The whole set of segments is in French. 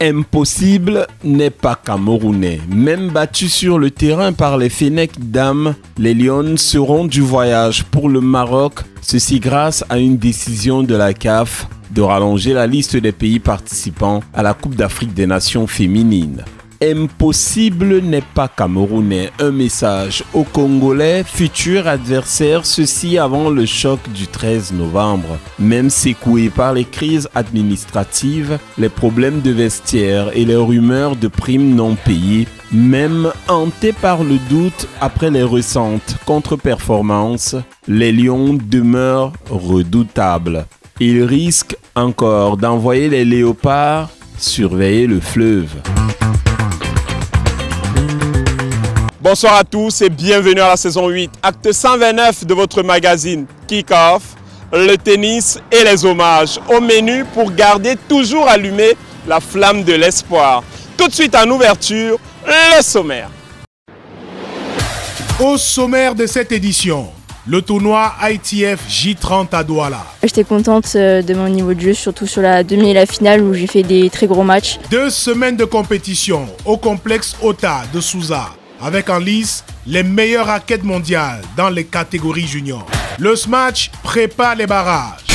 Impossible n'est pas camerounais. Même battus sur le terrain par les Fennecs dames, les Lions seront du voyage pour le Maroc. Ceci grâce à une décision de la CAF de rallonger la liste des pays participants à la Coupe d'Afrique des Nations féminines. Impossible n'est pas camerounais. Un message aux Congolais, futurs adversaires, ceci avant le choc du 13 novembre. Même secoués par les crises administratives, les problèmes de vestiaire et les rumeurs de primes non payées, même hantés par le doute après les récentes contre-performances, les Lions demeurent redoutables. Ils risquent encore d'envoyer les léopards surveiller le fleuve. Bonsoir à tous et bienvenue à la saison 8, acte 129 de votre magazine Kick-Off, le tennis et les hommages. Au menu pour garder toujours allumée la flamme de l'espoir. Tout de suite en ouverture, le sommaire. Au sommaire de cette édition, le tournoi ITF J30 à Douala. J'étais contente de mon niveau de jeu, surtout sur la demi et la finale où j'ai fait des très gros matchs. 2 semaines de compétition au complexe Ota de Souza, avec en lice les meilleures raquettes mondiales dans les catégories juniors. Le Smash prépare les barrages.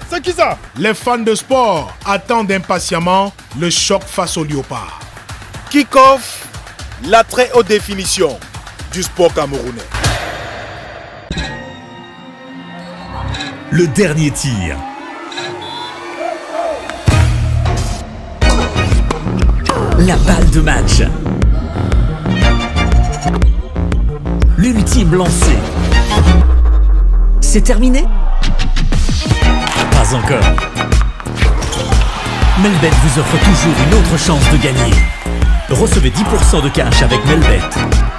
C'est qui ça? Les fans de sport attendent impatiemment le choc face au léopard. Kick-Off, la très haute définition du sport camerounais. Le dernier tir. La balle de match. L'ultime lancé. C'est terminé? Pas encore. Melbet vous offre toujours une autre chance de gagner. Recevez 10% de cash avec Melbet.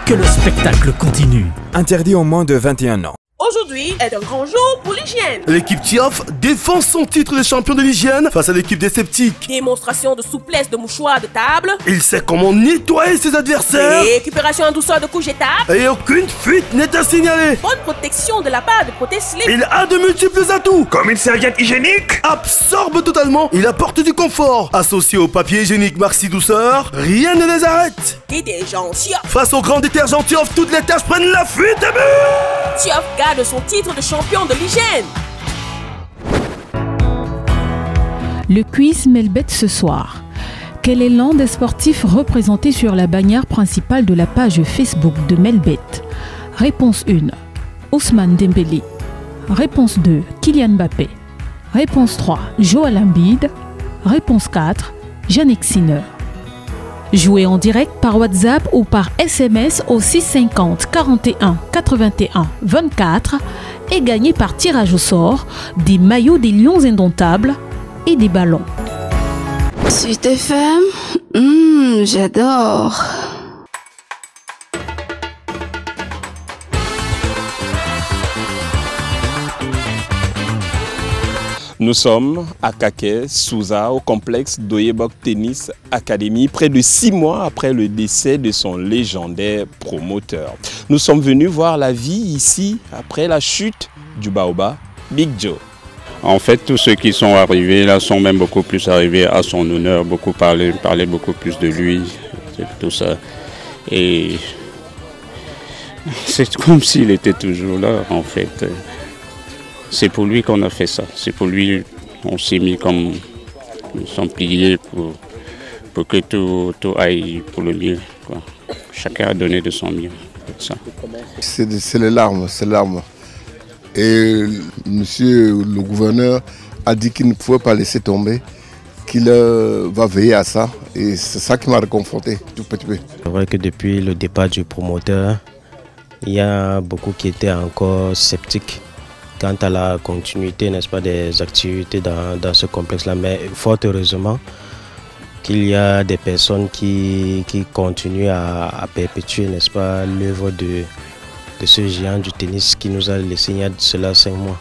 Que le spectacle continue. Interdit aux moins de 21 ans. Aujourd'hui est un grand jour pour l'hygiène. L'équipe TIAF défend son titre de champion de l'hygiène face à l'équipe des sceptiques. Démonstration de souplesse de mouchoirs de table. Il sait comment nettoyer ses adversaires. Récupération en douceur de couches étapes. Et aucune fuite n'est à signaler. Bonne protection de la part de Proteslip. Il a de multiples atouts. Comme une serviette hygiénique, absorbe totalement. Il apporte du confort. Associé au papier hygiénique Maxi Douceur, rien ne les arrête. Détergent TIAF. Face au grand détergent TIAF, toutes les tâches prennent la fuite et but. TIAF garde son titre de champion de l'hygiène. Le quiz Melbet ce soir. Quel est l'un des sportifs représentés sur la bannière principale de la page Facebook de Melbet? Réponse 1, Ousmane Dembélé. Réponse 2, Kylian Mbappé. Réponse 3, Joel Embiid. Réponse 4, Yannick Sinner. Jouez en direct par WhatsApp ou par SMS au 650 41 81 24 et gagnez par tirage au sort des maillots des Lions indomptables et des ballons. Sud FM, j'adore. Nous sommes à Kaké, Souza, au complexe d'Oyebok Tennis Academy, près de 6 mois après le décès de son légendaire promoteur. Nous sommes venus voir la vie ici après la chute du Baobab, Big Joe. En fait, tous ceux qui sont arrivés là sont même beaucoup plus arrivés à son honneur, beaucoup parlaient beaucoup plus de lui, tout ça. Et c'est comme s'il était toujours là, en fait. C'est pour lui qu'on a fait ça. C'est pour lui qu'on s'est mis comme son pilier pour que tout aille pour le mieux, quoi. Chacun a donné de son mieux. C'est les larmes, c'est les larmes. Et monsieur le gouverneur a dit qu'il ne pouvait pas laisser tomber, qu'il va veiller à ça. Et c'est ça qui m'a réconforté tout petit peu. C'est vrai que depuis le départ du promoteur, il y a beaucoup qui étaient encore sceptiques quant à la continuité, n'est-ce pas, des activités dans ce complexe-là. Mais fort heureusement qu'il y a des personnes qui continuent à perpétuer, n'est-ce pas, l'œuvre de ce géant du tennis qui nous a laissé il y a de cela 5 mois.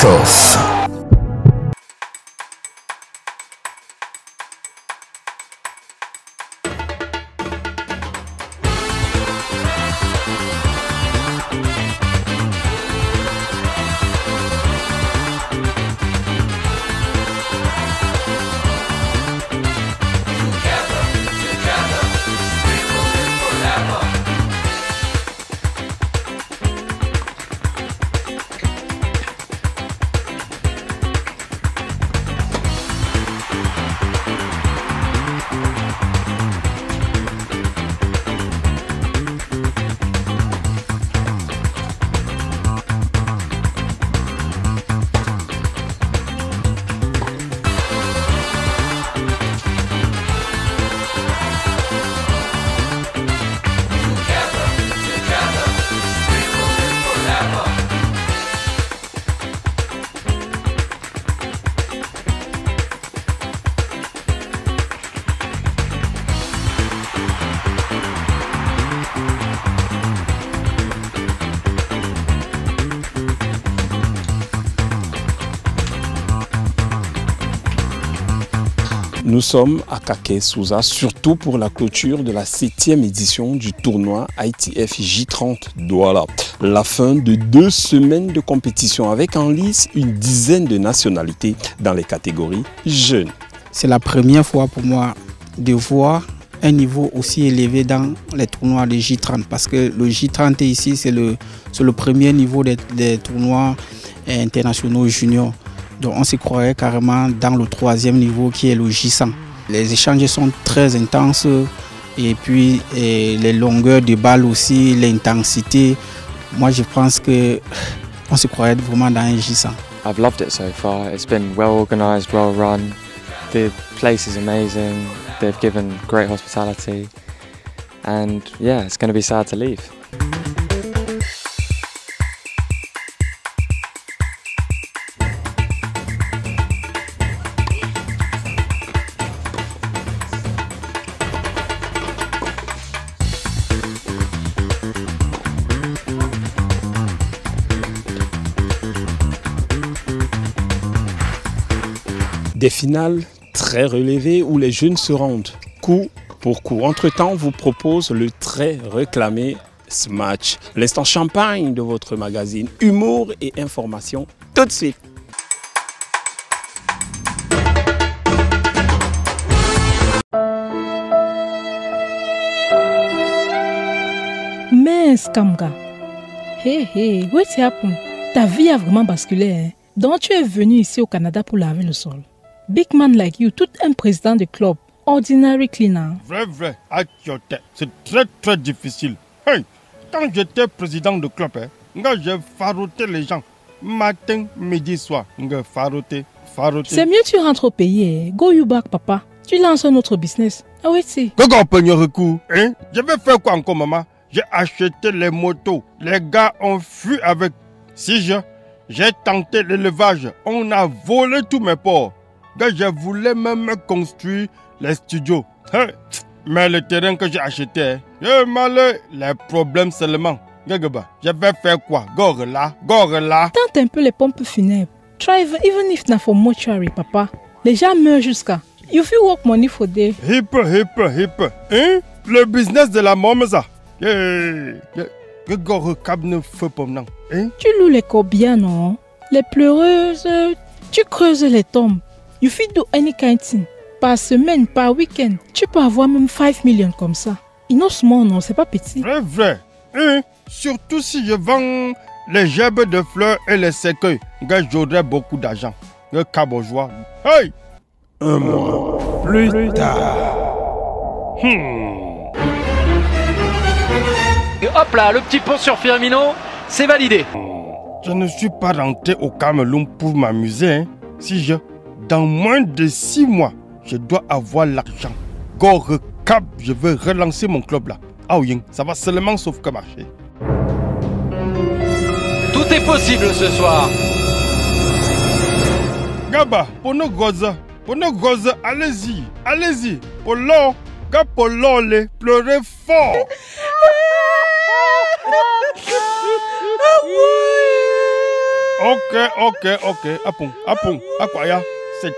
Kick-Off. Nous sommes à Kaké-Souza, surtout pour la clôture de la 7e édition du tournoi ITF J30 Douala. La fin de 2 semaines de compétition avec en lice une dizaine de nationalités dans les catégories jeunes. C'est la première fois pour moi de voir un niveau aussi élevé dans les tournois de J30 parce que le J30 ici c'est le premier niveau des tournois internationaux juniors. Donc on se croirait carrément dans le 3e niveau qui est le J100. Les échanges sont très intenses et puis les longueurs de balles aussi, l'intensité. Moi je pense qu'on se croirait vraiment dans un J100. I've loved it so far. It's been well organised, well run. The place is amazing. They've given great hospitality. And yeah, it's going to be sad to leave. Des finales très relevées où les jeunes se rendent coup pour coup. Entre-temps, on vous propose le très réclamé Smash. L'instant champagne de votre magazine. Humour et information tout de suite. Mince, Kamga. Hey, what's happened? Ta vie a vraiment basculé, hein? Donc tu es venu ici au Canada pour laver le sol. Big man like you, tout un président de club, ordinary cleaner. Vrai, à tête, c'est très difficile. Hey, quand j'étais président de club, j'ai faroté les gens. Matin, midi, soir, j'ai faroté. C'est mieux tu rentres au pays, go you back papa. Tu lances un autre business. Ah oui, c'est. Je vais faire quoi encore, maman? J'ai acheté les motos. Les gars ont fui avec. Si j'ai tenté l'élevage, on a volé tous mes porcs. Je voulais même construire les studios. Mais le terrain que j'ai acheté, les problèmes seulement. Je vais faire quoi? Gore là. Tente un peu les pompes funèbres. Try even if not for mortuary, papa. Les gens meurent jusqu'à. You feel work money for day. Hip. Hein? Le business de la momza. Tu loues les corps bien, non? Les pleureuses, tu creuses les tombes. You fit do any kind thing. Par semaine, par week-end, tu peux avoir même 5 millions comme ça. Ils small, non, c'est pas petit. Vrai. Hein? Surtout si je vends les gerbes de fleurs et les cercueils. J'aurai beaucoup d'argent. Le cabourgeois. Hey! Un mois plus tard. Et hop là, le petit pont sur Firmino, c'est validé. Je ne suis pas rentré au Cameroun pour m'amuser. Hein. Si dans moins de 6 mois, je dois avoir l'argent. Gore Cap, je veux relancer mon club là. Ah oui, ça va seulement sauf que marcher. Tout est possible ce soir. Gaba, pour nos gosses, allez-y. Pour l'or, pour l'or, pleurez fort. Ok. Apon, Akwaya, c'est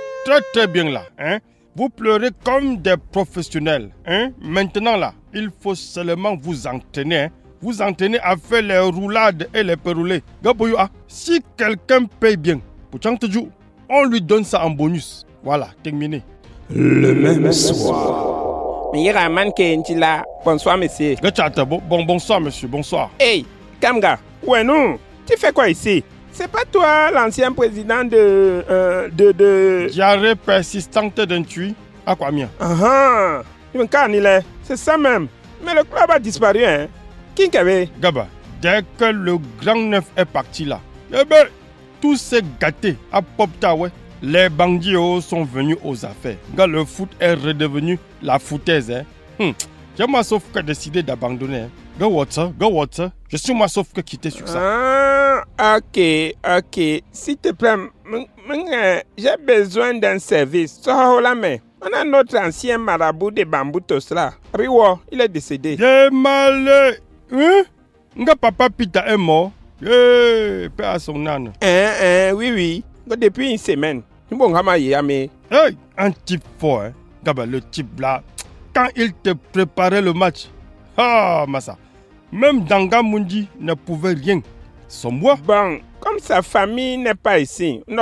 très bien là. Hein? Vous pleurez comme des professionnels. Hein? Maintenant là, il faut seulement vous entraîner. Hein? Vous entraîner à faire les roulades et les perroulés. Gaboyoa, si quelqu'un paye bien, pour Chantejou, on lui donne ça en bonus. Voilà, terminé. Le même soir. Bonsoir, monsieur. Bonsoir, monsieur, bonsoir. Hey, Kamga, ouais, non, tu fais quoi ici? C'est pas toi l'ancien président de... Diarrhée persistante d'un tui. À quoi mien? C'est ça même. Mais le club a disparu, hein? Qui avait? Gaba, dès que le grand neuf est parti là, eh ben, tout s'est gâté à Poptawe. Les bandits sont venus aux affaires. Le foot est redevenu la foutaise. Hein? J'ai moi sauf que décidé d'abandonner. Hein? Go water. Je suis moi sauf que quitté sur ça. Ok. S'il te plaît, j'ai besoin d'un service. On a notre ancien marabout de Bamboutos là. Riwo, il est décédé. J'ai mal. Hein? Nga papa Pita est mort. Paix à son âne. Oui. Depuis une semaine. Hey, un type fort, hein? Gaba, le type là, quand il te préparait le match, Massa, même Danga Mundi ne pouvait rien. Sans moi. Bon, comme sa famille n'est pas ici, on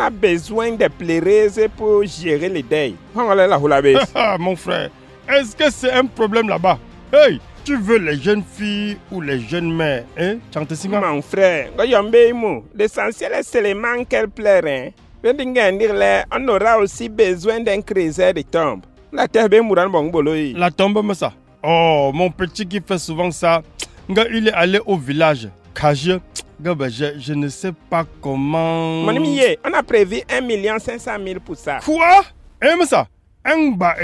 a besoin de pleureuses pour gérer les deuils. Mon frère, est-ce que c'est un problème là-bas? Hey, tu veux les jeunes filles ou les jeunes mères, hein? Mon frère, l'essentiel est seulement qu'elle pleure, hein? On aura aussi besoin d'un creuseur de tombe. La tombe, mais ça. Oh, mon petit qui fait souvent ça. Il est allé au village. Kaje. Je ne sais pas comment. Mon ami, on a prévu 1 500 000 pour ça. Quoi? Mais ça? 1,5 bar.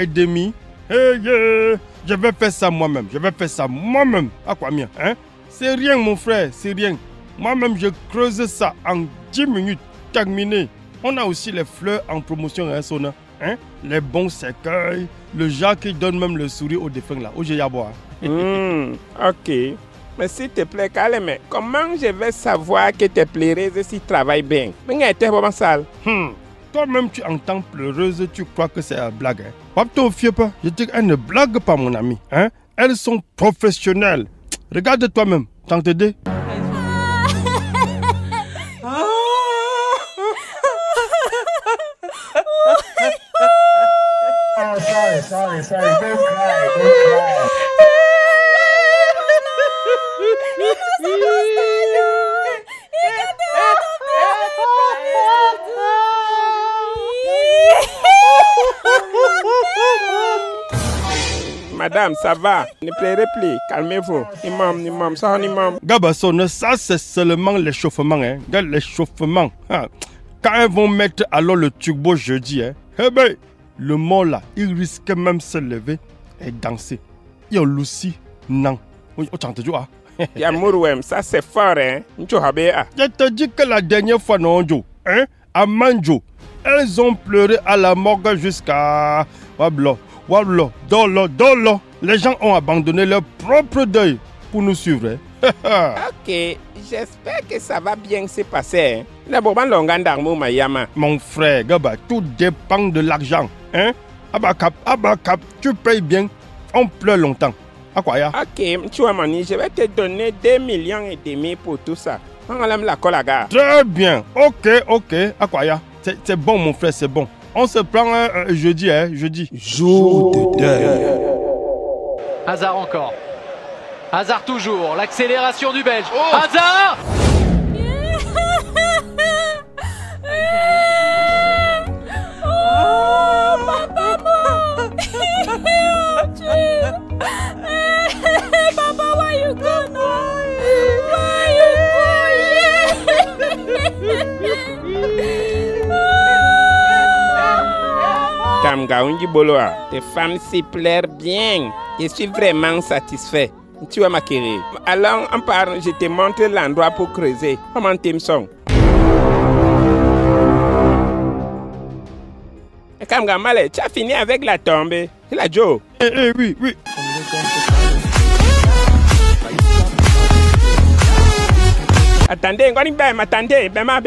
Je vais faire ça moi-même. À quoi mien? Hein? C'est rien, mon frère. C'est rien. Moi-même, je creuse ça en 10 minutes. Terminé. On a aussi les fleurs en promotion à Sona. Hein? Les bons cercueils, le genre qui donne même le sourire aux défunts là. Où j'ai à boire. Ok. Mais s'il te plaît, Kaleme, comment je vais savoir que tes pleureuses s'y travaillent bien? Toi-même, tu entends pleureuse, tu crois que c'est une blague. Hein? Pas te fier pas. Je dis qu'elles ne blaguent pas, mon ami. Hein? Elles sont professionnelles. Regarde toi-même. T'en t'aider? Sorry. Don't cry. Madame, ça va. Ne pleurez plus. Calmez-vous. Imam, ça imam. Gabason, ça c'est seulement l'échauffement. Hein. L'échauffement. Hein. Quand elles vont mettre alors le turbo jeudi, hein. Eh ben, le mort là, il risque même de se lever et danser. Il y a Lucie, non. Yamourouem, ça c'est fort, hein. Je te dis que la dernière fois, non, Joe, hein, à Manjo, elles ont pleuré à la morgue jusqu'à Wablo, Dolo. Les gens ont abandonné leur propre deuil pour nous suivre. Hein. Ok, j'espère que ça va bien se passer. Hein. Mon frère, Gaba, tout dépend de l'argent. Hein? Abakap, tu payes bien, on pleure longtemps. À quoi ya? Ok, tu vois, Mani, je vais te donner 2,5 millions pour tout ça. On aime la colaga. Très bien, ok. À quoi ya? C'est bon, mon frère, c'est bon. On se prend jeudi, hein, jeudi. Jour de deuil. Hazard encore. Hazard toujours, l'accélération du Belge. Oh. Hazard! Papa, why you gone? Kamga Boloa, tes femmes s'y plairent bien. Je suis vraiment satisfait. Tu vas m'acquérir. Alors, on part, je te montre l'endroit pour creuser. Comment t'aimes son? Kamga Malé, tu as fini avec la tombe. C'est la Joe. Oui. Attendez, attendez, Bema.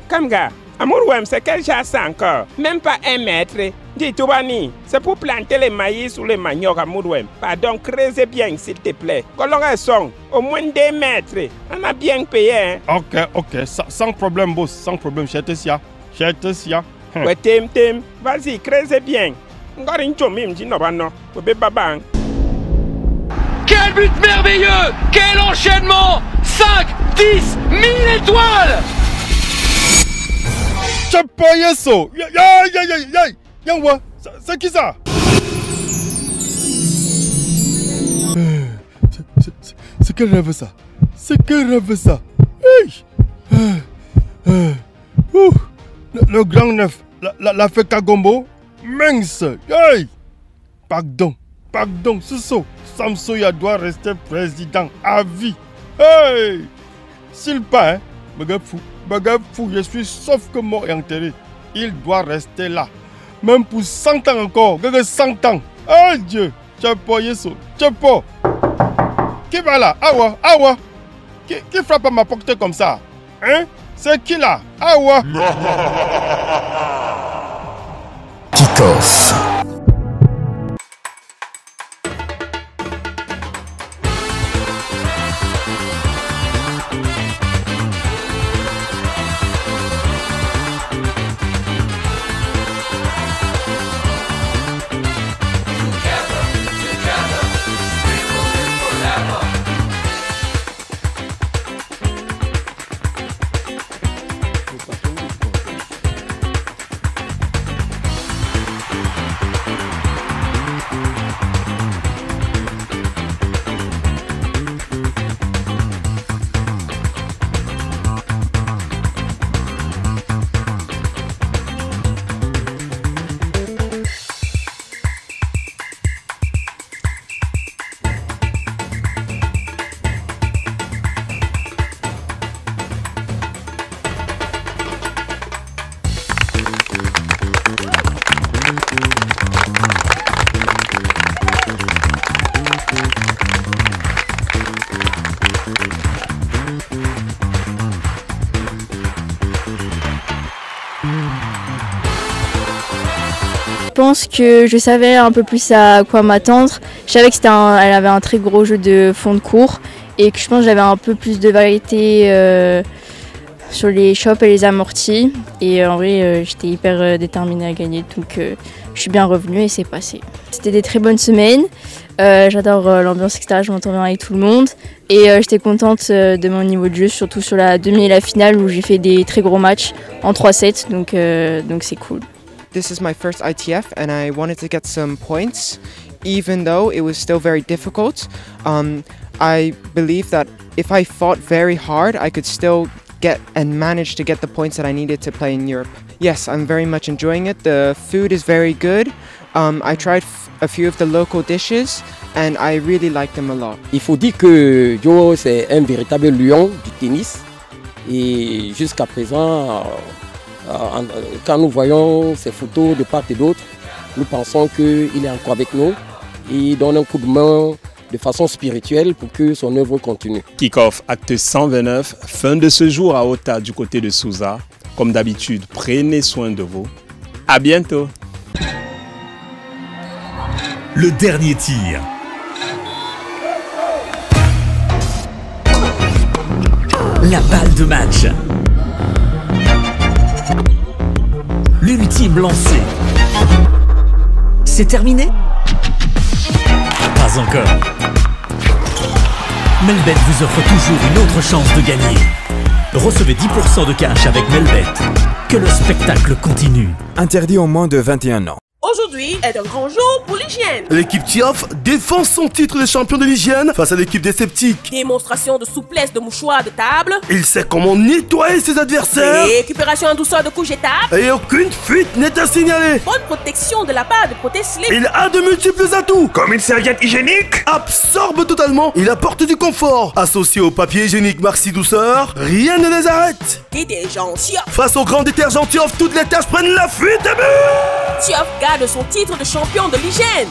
Comme gars, Amourwem, c'est quel genre ça encore? Même pas 1 mètre. Dis, Toubani, c'est pour planter les maïs ou les maniocs, Amourwem. Pardon, creusez bien, s'il te plaît. Colorez son, au moins 2 mètres. On a bien payé, hein? Ok, sans problème, boss, sans problème. J'ai été sia. Ouais, Tim, vas-y, creusez bien. Quel but merveilleux! Quel enchaînement! 5, 10, 1000 étoiles! Chapayeso! Yangwa! C'est qui ça? C'est quel rêve ça? Le grand neuf, la Feka Gombo, mince, hey! Pardon, Soso, Samsoya doit rester président à vie. Hey! S'il pas, hein, bagarre fou, je suis sauf que mort et enterré. Il doit rester là, même pour 100 ans encore, 100 ans. Oh Dieu, Chapo Yeso, Chapo. Qui va là? Awa. Qui frappe à ma portée comme ça? Hein? C'est qui là? Awa. Kick-off. Je pense que je savais un peu plus à quoi m'attendre. Je savais qu'elle avait un très gros jeu de fond de cours et que je pense que j'avais un peu plus de variété sur les chops et les amortis. Et en vrai, j'étais hyper déterminée à gagner, donc je suis bien revenue et c'est passé. C'était des très bonnes semaines. J'adore l'ambiance, etc. Je m'entends bien avec tout le monde. Et j'étais contente de mon niveau de jeu, surtout sur la demi et la finale où j'ai fait des très gros matchs en 3-7, donc c'est cool. This is my first ITF and I wanted to get some points, even though it was still very difficult. I believe that if I fought very hard, I could still get and manage to get the points that I needed to play in Europe. Yes, I'm very much enjoying it. The food is very good. I tried a few of the local dishes and I really like them a lot. Il faut dire que Joe c'est un véritable lion du tennis et jusqu'à présent quand nous voyons ces photos de part et d'autre, nous pensons qu'il est encore avec nous et donne un coup de main de façon spirituelle pour que son œuvre continue. Kick-off, acte 129, fin de ce jour à Ota du côté de Souza. Comme d'habitude, prenez soin de vous. À bientôt. Le dernier tir. La balle de match. L'ultime lancé. C'est terminé? Pas encore. Melbet vous offre toujours une autre chance de gagner. Recevez 10% de cash avec Melbet. Que le spectacle continue. Interdit aux moins de 21 ans. Aujourd'hui est un grand jour pour l'hygiène. L'équipe Tioff défend son titre de champion de l'hygiène face à l'équipe des sceptiques. Démonstration de souplesse de mouchoir de table. Il sait comment nettoyer ses adversaires. Récupération en douceur de couches étapes. Et aucune fuite n'est à signaler. Bonne protection de la part de Protège-Slip. Il a de multiples atouts. Comme une serviette hygiénique. Absorbe totalement. Il apporte du confort. Associé au papier hygiénique Maxi Douceur, rien ne les arrête. Détergent Tioff. Face au grand détergent Tioff, toutes les tâches prennent la fuite et but. Tioff garde son titre de champion de l'hygiène.